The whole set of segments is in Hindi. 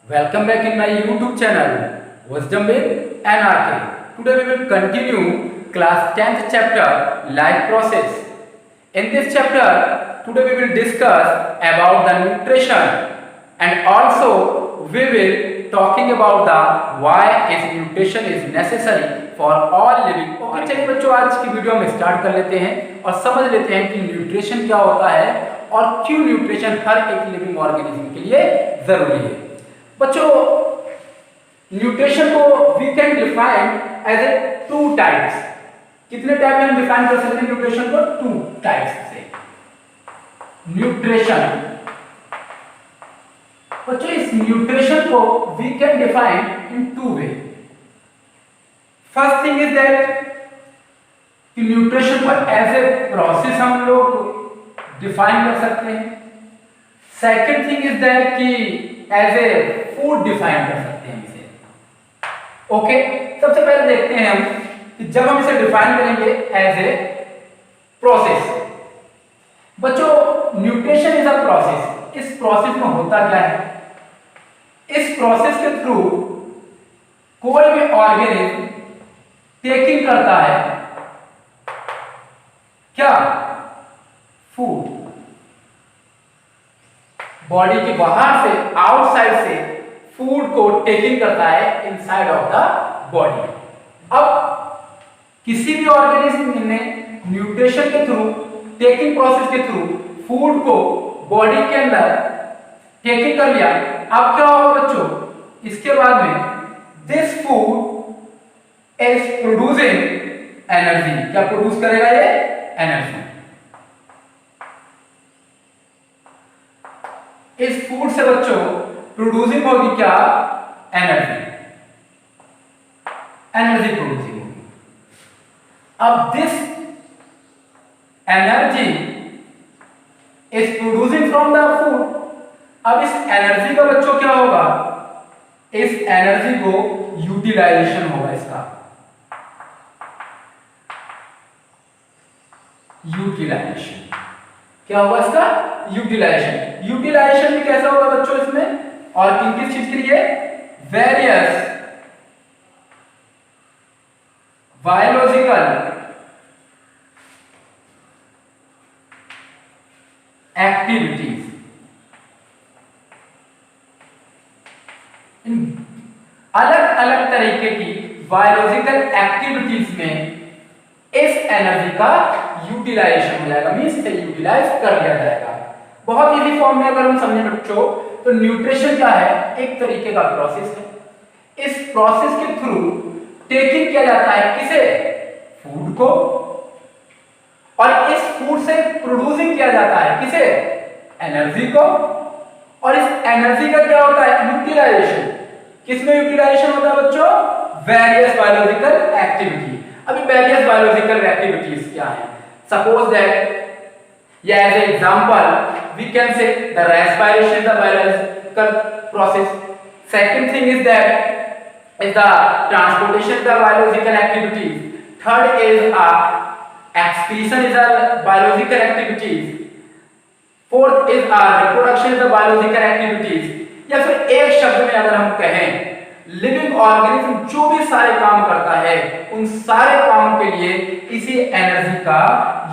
Welcome back in my YouTube channel, Wisdom with NRK. Today we will continue class 10th chapter, Life Process. In this chapter, today we will discuss about the nutrition and also we will talking about the why is nutrition is necessary for all living. Okay, चलिए बच्चों आज की वीडियो में स्टार्ट कर लेते हैं और समझ लेते हैं कि न्यूट्रिशन क्या होता है और क्यों न्यूट्रिशन हर एक लिविंग ऑर्गेनिज्म के लिए जरूरी है। बच्चों न्यूट्रिशन को we can define as a two types. कितने टाइप में हम डिफाइन कर सकते हैं न्यूट्रिशन को? टू टाइप्स से न्यूट्रिशन। बच्चों इस न्यूट्रिशन को we can define in two way. First thing is that कि न्यूट्रिशन को एज ए प्रोसेस हम लोग डिफाइन कर सकते हैं। सेकंड थिंग इज दैट कि एज ए फूड डिफाइन कर सकते हैं इसे। ओके, सबसे पहले देखते हैं हम कि जब हम इसे डिफाइन करेंगे एज ए प्रोसेस। बच्चों न्यूट्रिशन इज अ प्रोसेस। इस प्रोसेस में होता क्या है? इस प्रोसेस के थ्रू कोई भी ऑर्गेनिज्म टेकिंग करता है क्या? फूड। बॉडी के बाहर से आउटसाइड से फूड को टेकिंग करता है इनसाइड ऑफ द बॉडी। अब किसी भी ऑर्गेनिज्म ने न्यूट्रिशन के थ्रू टेकिंग प्रोसेस के थ्रू फूड को बॉडी के अंदर टेकिंग कर लिया। अब क्या होगा बच्चों? इसके बाद में this food is producing energy. क्या प्रोड्यूस करेगा ये? एनर्जी। इस फूड से बच्चों प्रोड्यूसिंग होगी क्या? एनर्जी। एनर्जी प्रोड्यूसिंग होगी। अब this energy is producing from the food. अब इस एनर्जी का बच्चों क्या होगा? इस एनर्जी को यूटिलाइजेशन होगा। इसका यूटिलाइजेशन क्या होगा? इसका यूटिलाइजेशन। यूटिलाइजेशन भी कैसा होगा बच्चों इसमें? और किन किस चीज के लिए? Various biological activities. अलग अलग तरीके की बायोलॉजिकल एक्टिविटीज में इस एनर्जी का यूटिलाइजेशन हो जाएगा, मींस इसे यूटिलाइज कर लिया जाएगा। बहुत इजी फॉर्म में अगर हम समझें बच्चों तो न्यूट्रिशन क्या है? एक तरीके का प्रोसेस है। इस प्रोसेस के थ्रू टेकिंग किया जाता है किसे? फूड को। और इस फूड से प्रोड्यूसिंग किया जाता है किसे? एनर्जी को। और इस एनर्जी का क्या होता है? यूटिलाइजेशन। किसमें यूटिलाइजेशन होता है बच्चों? Various biological activity. अभी वेरियस बायोलॉजिकल एक्टिविटीज क्या है? सपोज दैट या as a example we can say the respiration is a biological process. Second thing is that is the transportation is a biological activities. Third is excretion is a biological activities. Fourth is reproduction is a biological activities. या फिर एक शब्द में अगर हम कहें लिविंग ऑर्गेनिज्म जो भी सारे काम करता है उन सारे कामों के लिए इसी एनर्जी का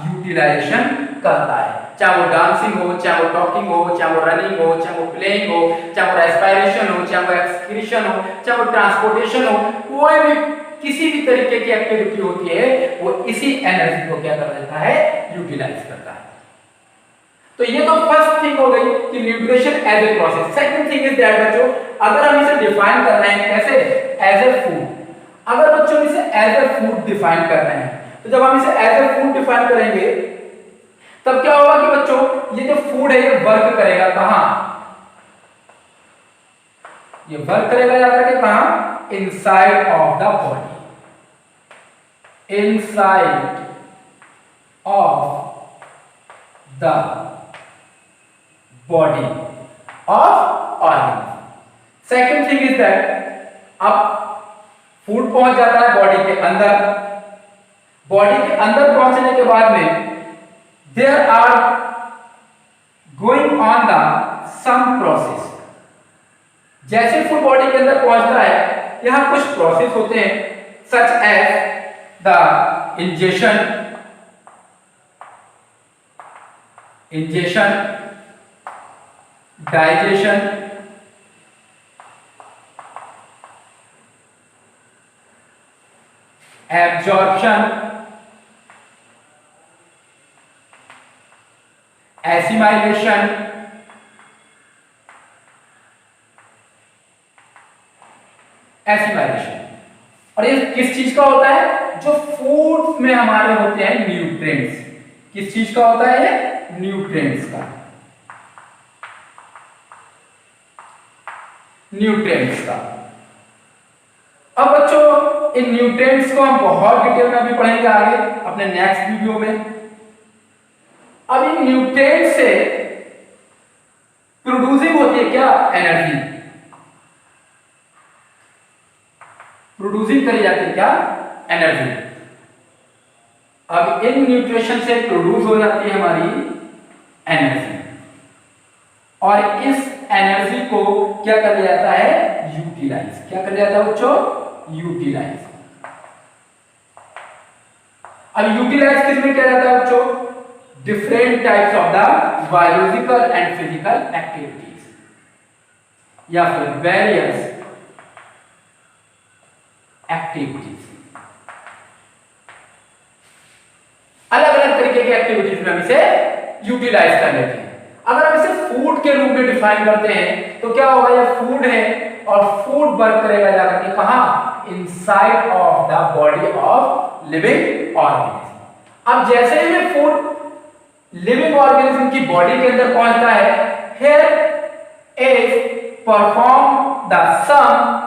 यूटिलाइजेशन करता है। चाहे वो डांसिंग हो, चाहे वो टॉकिंग हो, चाहे वो रनिंग हो, चाहे वो प्लेइंग हो, चाहे वो रेस्पिरेशन हो, चाहे वो एक्सक्रीशन हो, चाहे वो ट्रांसपोर्टेशन हो, कोई भी किसी भी तरीके की एक्टिविटी होती है वो इसी एनर्जी को क्या कर देता है? यूटिलाइज करता है। तो ये तो फर्स्ट थिंग हो गई कि nutrition as a process. Second thing is that बच्चों अगर हम इसे डिफाइन कर रहे हैं कैसे? As a food. अगर बच्चों इसे एज ए फूड डिफाइन कर रहे हैं तो जब हम इसे एज ए फूड डिफाइन करेंगे तब क्या होगा कि बच्चों ये जो फूड है ये वर्क करेगा कहां? ये वर्क करेगा जाकर के कहां? Inside of the body. Inside of the body of organ. Second thing is that अब फूड पहुंच जाता है बॉडी के अंदर। बॉडी के अंदर पहुंचने के बाद में there are going on the some process जैसे फूड बॉडी के अंदर पहुंचता है, यहाँ कुछ प्रोसेस होते हैं such as the ingestion, digestion, absorption, assimilation, और ये किस चीज का होता है? जो फूड में हमारे होते हैं न्यूट्रिएंट्स। किस चीज का होता है ये? न्यूट्रिएंट्स का। न्यूट्रिएंट्स का। अब बच्चों इन न्यूट्रिएंट्स को हम बहुत डिटेल में अभी पढ़ेंगे आगे अपने नेक्स्ट वीडियो में। अब इन न्यूट्रिएंट्स से प्रोड्यूसिंग होती है क्या? एनर्जी। प्रोड्यूसिंग करी जाती है क्या? एनर्जी। अब इन न्यूट्रिशन से प्रोड्यूस हो जाती है हमारी एनर्जी, और इस एनर्जी को क्या कर लिया जाता है? यूटिलाइज। क्या कर लिया जाता है बच्चों? यूटिलाइज। अब यूटिलाइज किस में किया जाता है बच्चों? Different types of the biological and physical activities, या फिर वेरियस एक्टिविटीज। अलग अलग तरीके की एक्टिविटीज में हम इसे यूटिलाइज कर लेते हैं। अगर हम इसे फूड के रूप में डिफाइन करते हैं तो क्या होगा? ये फूड है और फूड वर्क करेगा जाकर के कहां? Inside of the body of living organism. अब जैसे ही ये फूड लिविंग ऑर्गेनिज्म की बॉडी के अंदर पहुंचता है, here is perform the some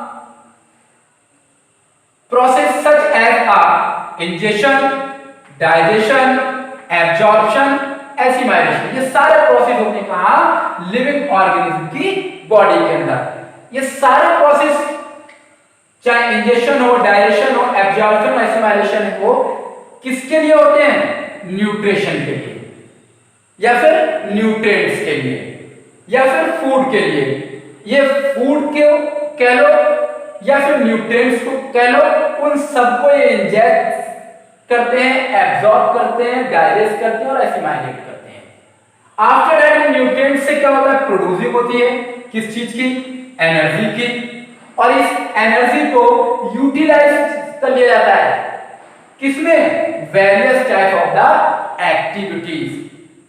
process such as a ingestion, digestion, absorption, assimilation. ये सारे प्रोसेस होते हैं कहां? लिविंग ऑर्गेनिज्म की बॉडी के अंदर। ये सारे प्रोसेस चाहे इंजेशन हो, डाइजेशन हो, एब्जॉर्प्शन, एसिमाइलेशन हो, किसके लिए होते हैं? न्यूट्रिशन के लिए, या फिर न्यूट्रिएंट्स के लिए, या फिर फूड के लिए। ये फूड को कह लो या फिर न्यूट्रिएंट्स को कह लो, उन सबको ये इंजेक्ट करते हैं, एब्जॉर्ब करते हैं, डाइजेस्ट करते हैं और एसिमाइलेट करते हैं। आफ्टर दैट न्यूट्रिएंट्स से क्या होता है? प्रोड्यूसिंग होती है किस चीज की? एनर्जी की। और इस एनर्जी को यूटिलाइज कर लिया जाता है किसमें? Various type of the activities.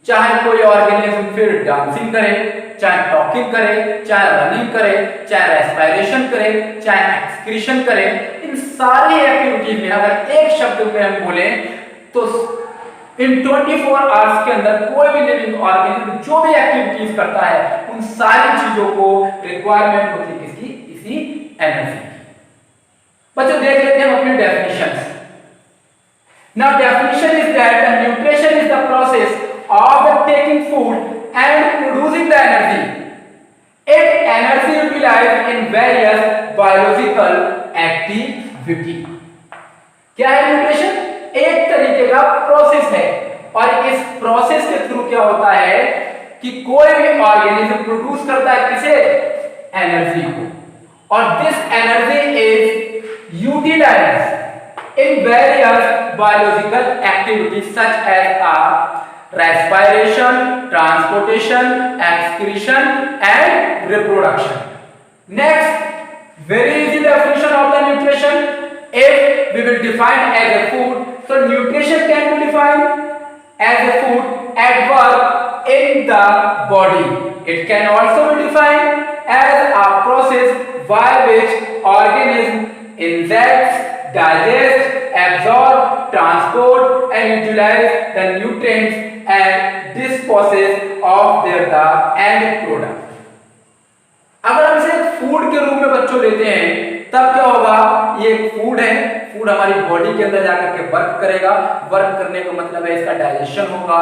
चाहे कोई ऑर्गेनिज्म फिर डांसिंग करे, चाहे टॉकिंग करे, चाहे रनिंग करे, चाहे रेस्पिरेशन करे, चाहे एक्सक्रीशन करे, इन सारी एक्टिविटीज में अगर एक शब्द में हम बोले तो इन 24 आवर्स के अंदर कोई भी लिविंग ऑर्गेनिज्म जो भी एक्टिविटीज करता है, उन सारी चीजों को रिक्वायरमेंट होती है किसकी? इसी एनर्जी की। बच्चों देख लेते हैं अपने definitions. Now definition is that the nutrition is the process of taking food and producing the energy. It energy utilized in various biological activity. क्या है न्यूट्रिशन? एक तरीके का प्रोसेस है, और इस प्रोसेस के थ्रू क्या होता है कि कोई भी ऑर्गेनिज्म प्रोड्यूस करता है किसे? एनर्जी को, और this energy is utilised in various biological activities such as respiration, transportation, excretion and reproduction. Next, very easy definition of the nutrition. If we will define as a food, so nutrition can be defined as a food at work in the body. It can also be defined as a process by which organism injects, digest, absorb, transport and utilize the nutrients and disposes of their the end product. अगर हम इसे फूड के रूप में बच्चों लेते हैं तब क्या होगा? ये एक फूड है, फूड हमारी बॉडी के अंदर जाकर के वर्क करेगा। वर्क करने का मतलब है इसका डाइजेशन होगा,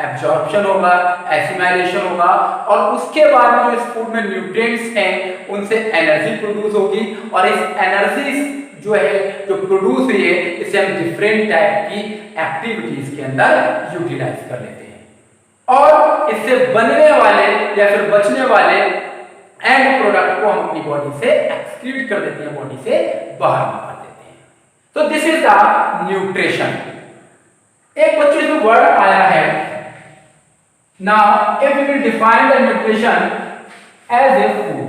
एब्जॉर्प्शन होगा, एसिमाइलेशन होगा, और उसके बाद में जो इस फूड में न्यूट्रिएंट्स हैं उनसे एनर्जी प्रोड्यूस होगी, और इस एनर्जी जो है जो प्रोड्यूस हुई है इसे हम डिफरेंट टाइप की एक्टिविटीज के अंदर यूटिलाइज कर लेते हैं, और इससे बनने वाले या फिर बचने वाले एंड प्रोडक्ट को हम अपनी बॉडी से एक्सक्रीट कर देते हैं, बॉडी से बाहर निकाल देते हैं। तो दिस इज द न्यूट्रिशन। एक बच्चों इसमें वर्ड आया है, now if we will define the nutrition as a food,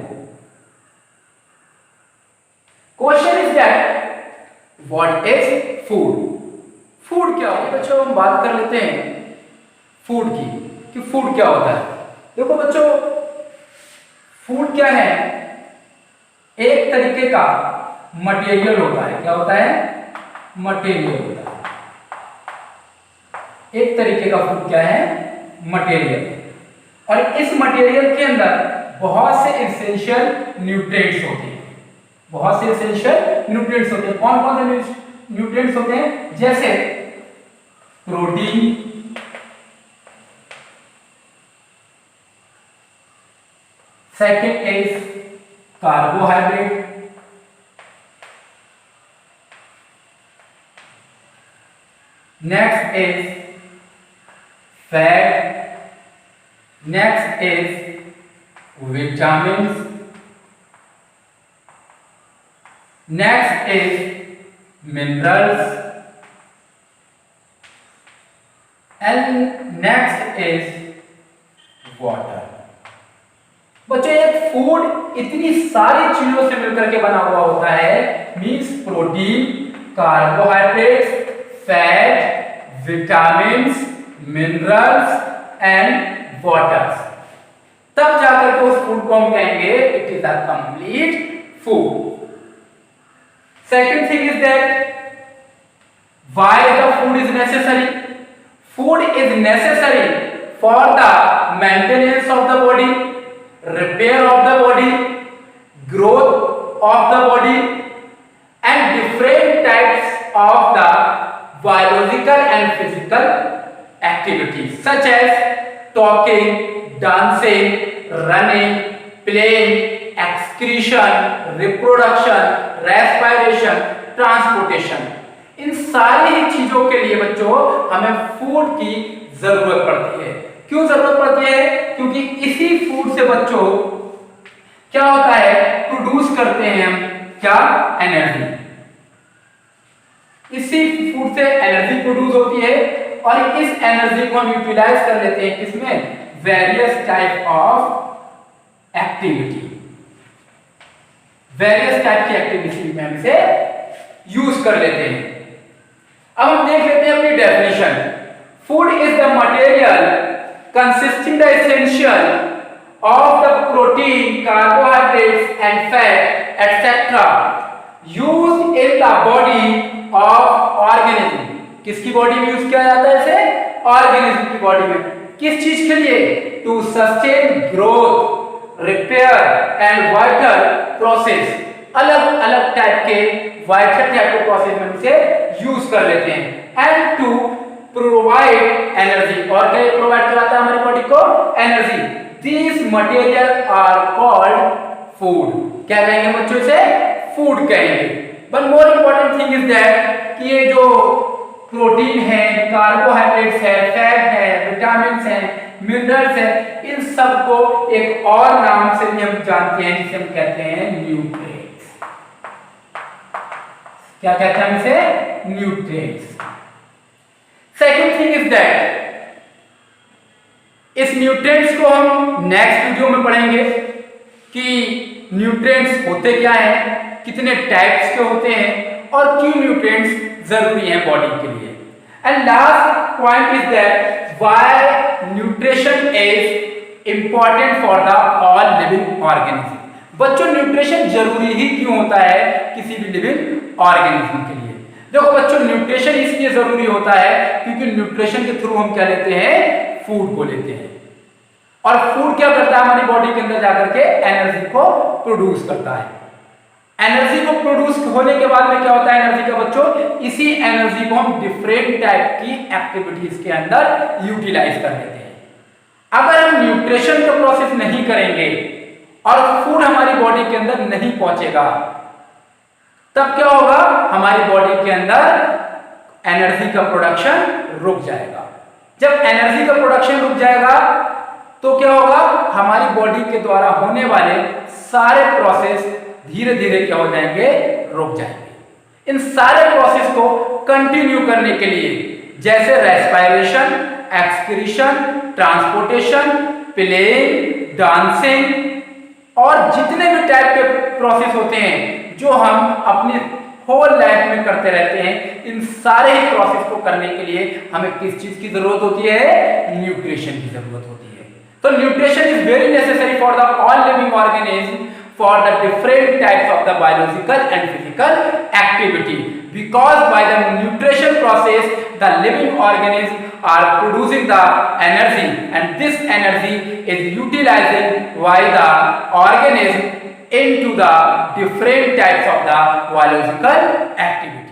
question is that what is food? Food क्या होता है बच्चों? हम बात कर लेते हैं फूड की कि फूड क्या होता है। देखो बच्चों, फूड क्या है? एक तरीके का मटेरियल होता है। क्या होता है? मटेरियल होता है। एक तरीके का फूड क्या है? मटेरियल। और इस मटेरियल के अंदर बहुत से एसेंशियल न्यूट्रिएंट्स होते हैं। बहुत से एसेंशियल न्यूट्रिएंट्स होते हैं। कौन कौन से न्यूट्रिएंट्स होते हैं? जैसे protein, second is carbohydrate, next is fat, next is vitamins, next is minerals, and next is water। बच्चों, एक फूड इतनी सारी चीजों से मिलकर के बना हुआ होता है, means protein, carbohydrates, fat, vitamins, minerals and waters. तब जाकर के उस फूड को हम कहेंगे it is a complete food. Second thing is that why the food is necessary? Food is necessary for the maintenance of the body, repair of the body, growth of the body, and different types of the biological and physical activities such as talking, dancing, running, playing, excretion, reproduction, respiration, transportation। इन सारी ही चीजों के लिए बच्चों हमें फूड की जरूरत पड़ती है। क्यों जरूरत पड़ती है? क्योंकि इसी फूड से बच्चों क्या होता है? प्रोड्यूस करते हैं हम क्या? एनर्जी। इसी फूड से एनर्जी प्रोड्यूस होती है और इस एनर्जी को हम यूटिलाइज कर लेते हैं किसमें? Various type of activity. Various type की एक्टिविटी में हम इसे यूज कर लेते हैं। अब हम देख लेते हैं अपनी definition. Food is the material consisting the essential of the protein, carbohydrates and fat etc. used in the body of organism। किसकी बॉडी में यूज किया जाता है इसे? ऑर्गेनिज्म की बॉडी में। किस चीज के लिए? To sustain growth, repair and vital process. अलग अलग टाइप के वाइटल टाइप के प्रोसेस में इसे यूज कर लेते हैं। एंड टू प्रोवाइड एनर्जी, और क्या प्रोवाइड कराता है हमारी बॉडी को? Energy. This material are called food. क्या कहेंगे बच्चों इसे? फूड कहेंगे। But more important thing is that कि ये जो प्रोटीन है, कार्बोहाइड्रेट्स है, फैट है, विटामिन है, मिनरल्स है, इन सबको एक और नाम से भी हम जानते हैं जिसे हम कहते हैं न्यूट्रिएंट्स। क्या कहते हैं इसे? Nutrients. Second thing is that इस न्यूट्रिएंट्स को हम नेक्स्ट वीडियो में पढ़ेंगे कि न्यूट्रिएंट्स होते क्या हैं, कितने टाइप्स के होते हैं और क्यों न्यूट्रिएंट्स जरूरी हैं बॉडी के लिए। And last point is that why nutrition is important for the all living organism. बच्चों, न्यूट्रिशन जरूरी ही क्यों होता है किसी भी लिविंग ऑर्गेनिज्म के लिए? देखो बच्चों, न्यूट्रिशन इसलिए जरूरी होता है क्योंकि न्यूट्रिशन के थ्रू हम क्या लेते हैं? फूड को लेते हैं। और फूड क्या करता है? हमारी बॉडी के अंदर जाकर के एनर्जी को प्रोड्यूस करता है। एनर्जी को प्रोड्यूस होने के बाद में क्या होता है एनर्जी का बच्चों? इसी एनर्जी को हम डिफरेंट टाइप की एक्टिविटीज के अंदर यूटिलाइज कर लेते हैं। अगर हम न्यूट्रिशन का प्रोसेस नहीं करेंगे और फूड हमारी बॉडी के अंदर नहीं पहुंचेगा, तब क्या होगा? हमारी बॉडी के अंदर एनर्जी का प्रोडक्शन रुक जाएगा। जब एनर्जी का प्रोडक्शन रुक जाएगा तो क्या होगा, हमारी बॉडी के द्वारा होने वाले सारे प्रोसेस धीरे धीरे क्या हो जाएंगे, रुक जाएंगे। इन सारे प्रोसेस को कंटिन्यू करने के लिए जैसे respiration, excretion, transportation, playing, dancing और जितने भी टाइप के प्रोसेस होते हैं जो हम अपनी होल लाइफ में करते रहते हैं, इन सारे ही प्रोसेस को करने के लिए हमें किस चीज की जरूरत होती है, न्यूट्रिशन की जरूरत होती है। तो nutrition is very necessary for the all living organism for the different types of the biological and physical activity, because by the nutrition process the living organisms are producing the energy, and this energy is utilized by the organism into the different types of the biological activity.